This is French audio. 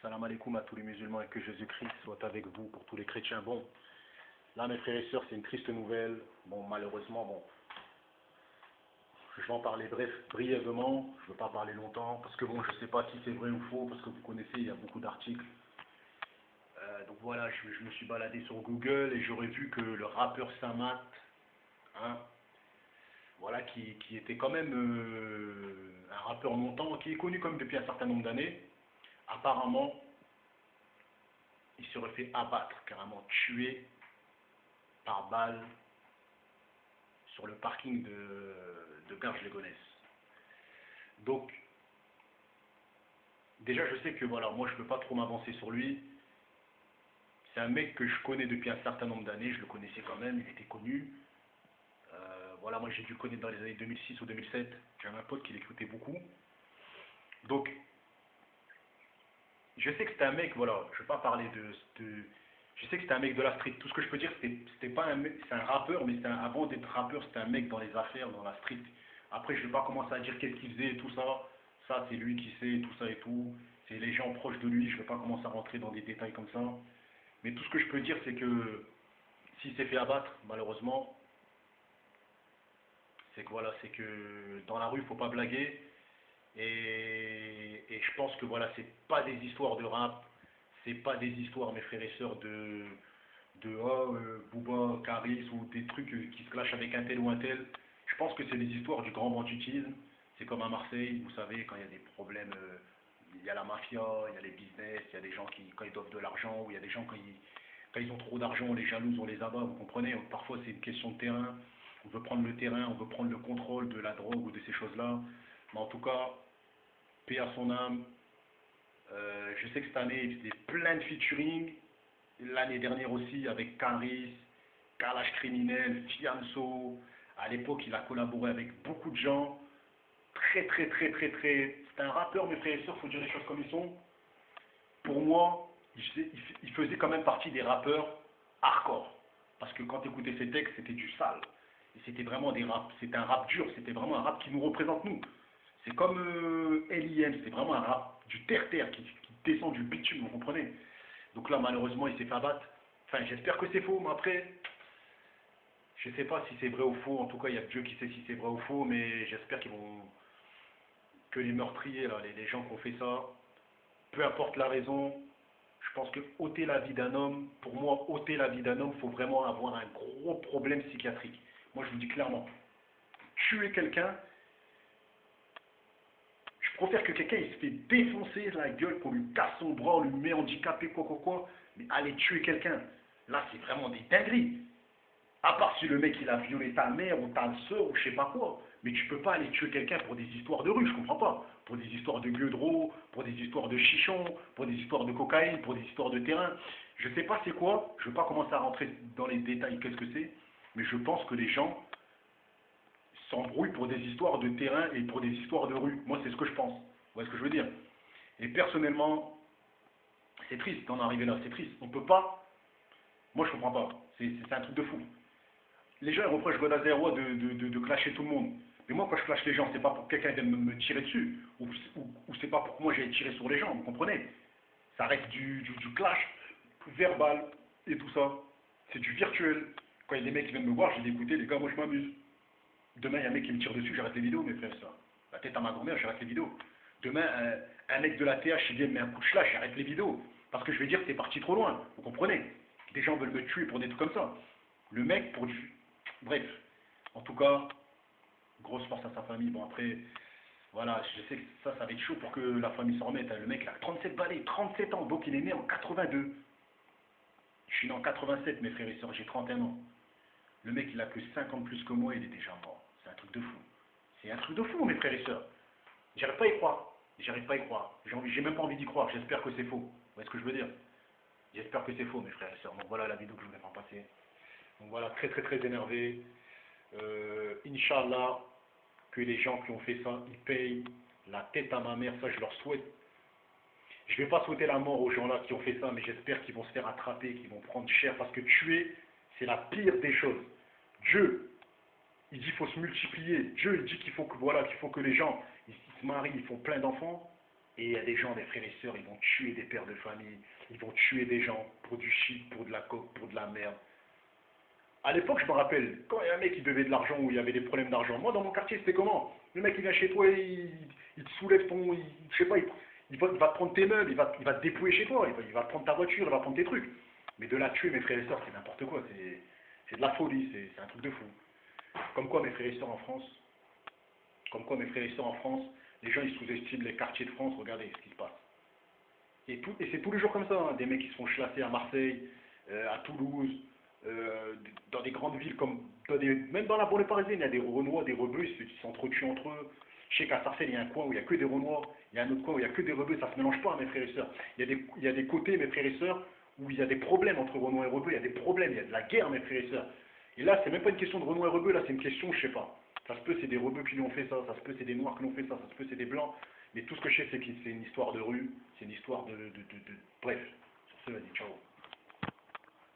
Salam alaikum à tous les musulmans et que Jésus-Christ soit avec vous pour tous les chrétiens. Bon, là mes frères et sœurs, c'est une triste nouvelle. Bon, malheureusement, bon, je vais en parler brièvement, je ne veux pas parler longtemps, parce que bon, je ne sais pas si c'est vrai ou faux, parce que vous connaissez, il y a beaucoup d'articles. Donc voilà, je me suis baladé sur Google et j'aurais vu que le rappeur Samat, hein, voilà, qui était quand même un rappeur montant, qui est connu comme depuis un certain nombre d'années, apparemment, il serait fait abattre, carrément tué par balle sur le parking de Garges-les-Gonesse. Donc, déjà, je sais que voilà, moi, je ne peux pas trop m'avancer sur lui. C'est un mec que je connais depuis un certain nombre d'années, je le connaissais quand même, il était connu. Voilà, moi, j'ai dû le connaître dans les années 2006 ou 2007. J'avais un pote qui l'écoutait beaucoup. Donc, je sais que c'était un mec, voilà, je ne vais pas parler je sais que c'était un mec de la street. Tout ce que je peux dire, c'était pas un mec, c'est un rappeur, mais avant d'être rappeur, c'était un mec dans les affaires, dans la street. Après, je ne vais pas commencer à dire qu'est-ce qu'il faisait et tout ça. Ça, c'est lui qui sait, tout ça et tout. C'est les gens proches de lui, je ne vais pas commencer à rentrer dans des détails comme ça. Mais tout ce que je peux dire, c'est que s'il s'est fait abattre, malheureusement, c'est que voilà, c'est que dans la rue, il ne faut pas blaguer. Et je pense que voilà, c'est pas des histoires de rap, c'est pas des histoires, mes frères et sœurs, Booba, Caris ou des trucs qui se clashent avec un tel ou un tel. Je pense que c'est des histoires du grand banditisme. C'est comme à Marseille, vous savez, quand il y a des problèmes, il y a la mafia, il y a les business, il y a des gens qui, quand ils doivent de l'argent, ou il y a des gens quand ils ont trop d'argent, on les jalouse, on les abat, vous comprenez. Parfois c'est une question de terrain, on veut prendre le terrain, on veut prendre le contrôle de la drogue ou de ces choses-là. Mais en tout cas, paix à son âme. Je sais que cette année, il faisait plein de featuring. L'année dernière aussi avec Caris, Kalash Criminel, Fianso. À l'époque, il a collaboré avec beaucoup de gens. Très, très, très, très, très. C'est un rappeur, mes frères et sœurs, il faut dire les choses comme ils sont. Pour moi, il faisait quand même partie des rappeurs hardcore. Parce que quand tu écoutais ses textes, c'était du sale. Et c'était vraiment des raps. C'était un rap dur. C'était vraiment un rap qui nous représente, nous. C'est comme L.I.M. C'est vraiment un rap du terre-terre qui descend du bitume, vous comprenez. Donc là, malheureusement, il s'est fait abattre. Enfin, j'espère que c'est faux, mais après, je ne sais pas si c'est vrai ou faux. En tout cas, il y a que Dieu qui sait si c'est vrai ou faux, mais j'espère que les meurtriers, là, les gens qui ont fait ça, peu importe la raison, je pense que ôter la vie d'un homme, pour moi, ôter la vie d'un homme, il faut vraiment avoir un gros problème psychiatrique. Moi, je vous dis clairement, tuer quelqu'un, je préfère que quelqu'un il se fait défoncer la gueule, qu'on lui casse son bras, on lui met handicapé, quoi, mais aller tuer quelqu'un, là, c'est vraiment des dingueries. À part si le mec il a violé ta mère ou ta soeur ou je sais pas quoi. Mais tu peux pas aller tuer quelqu'un pour des histoires de rue, je comprends pas. Pour des histoires de gueudreau, pour des histoires de chichon, pour des histoires de cocaïne, pour des histoires de terrain. Je sais pas c'est quoi, je veux pas commencer à rentrer dans les détails qu'est-ce que c'est, mais je pense que les gens s'embrouillent pour des histoires de terrain et pour des histoires de rue. Moi c'est ce que je pense. Vous voyez ce que je veux dire? Et personnellement, c'est triste d'en arriver là, c'est triste. On peut pas. Moi je comprends pas. C'est un truc de fou. Les gens ils reprochent Godazerois de clasher tout le monde. Mais moi, quand je clash les gens, c'est pas pour que quelqu'un vienne me tirer dessus. Ou c'est pas pour que moi j'aille tirer sur les gens, vous comprenez? Ça reste du clash verbal et tout ça. C'est du virtuel. Quand il y a des mecs qui viennent me voir, je dis écoutez, les gars, moi je m'amuse. Demain, il y a un mec qui me tire dessus, j'arrête les vidéos, mes frères, ça. La tête à ma grand-mère, j'arrête les vidéos. Demain, un mec de la TH, il vient me met un coup de slash, j'arrête les vidéos. Parce que je vais dire que c'est parti trop loin, vous comprenez? Des gens veulent me tuer pour des trucs comme ça. Le mec, pour du. Bref. En tout cas, grosse force à sa famille. Bon, après, voilà, je sais que ça va être chaud pour que la famille s'en remette. Le mec, il a 37 balais, 37 ans, donc il est né en 82. Je suis né en 87, mes frères et sœurs, j'ai 31 ans. Le mec, il a que 5 ans de plus que moi, il est déjà mort. C'est un truc de fou. C'est un truc de fou, mes frères et sœurs. J'arrive pas à y croire. J'arrive pas à y croire. J'ai même pas envie d'y croire. J'espère que c'est faux. Vous voyez ce que je veux dire? J'espère que c'est faux, mes frères et sœurs. Donc voilà la vidéo que je voulais faire passer. Donc voilà, très très très énervé. Inch'Allah, que les gens qui ont fait ça, ils payent la tête à ma mère. Ça, je leur souhaite. Je ne vais pas souhaiter la mort aux gens-là qui ont fait ça, mais j'espère qu'ils vont se faire attraper, qu'ils vont prendre cher, parce que tuer, c'est la pire des choses. Dieu, il dit qu'il faut se multiplier. Dieu, il dit qu'il faut que, voilà, qu'il faut que les gens, ils se marient, ils font plein d'enfants. Et il y a des gens, des frères et sœurs, ils vont tuer des pères de famille, ils vont tuer des gens pour du shit, pour de la coke, pour de la merde. À l'époque, je me rappelle, quand il y a un mec qui devait de l'argent ou il y avait des problèmes d'argent, moi dans mon quartier c'était comment? Le mec il vient chez toi, il te soulève ton. Je sais pas, il va te prendre tes meubles, il va te dépouiller chez toi, il va te prendre ta voiture, il va prendre tes trucs. Mais de là tuer mes frères et sœurs, c'est n'importe quoi, c'est de la folie, c'est un truc de fou. Comme quoi mes frères et sœurs en France, comme quoi mes frères et sœurs en France, les gens ils sous-estiment les quartiers de France, regardez ce qui se passe. Et c'est tous les jours comme ça, hein, des mecs qui se font chlasser à Marseille, à Toulouse, dans des grandes villes comme même dans la banlieue parisienne, il y a des Renois, des rebeux qui s'entretuent entre eux. Je sais qu'à Sarcelles, il y a un coin où il n'y a que des Renois, il y a un autre coin où il n'y a que des rebeux, ça ne se mélange pas, mes frères et sœurs. Il y a des côtés, mes frères et sœurs, où il y a des problèmes entre Renois et rebeux, il y a des problèmes, il y a de la guerre, mes frères et sœurs. Et là, c'est même pas une question de Renois et rebeux, là, c'est une question, je sais pas. Ça se peut, c'est des rebeux qui lui ont fait ça, ça se peut, c'est des noirs qui l'ont fait ça, ça se peut, c'est des blancs. Mais tout ce que je sais, c'est que c'est une histoire de rue, c'est une histoire de. Bref, sur ce, vas-y, ciao.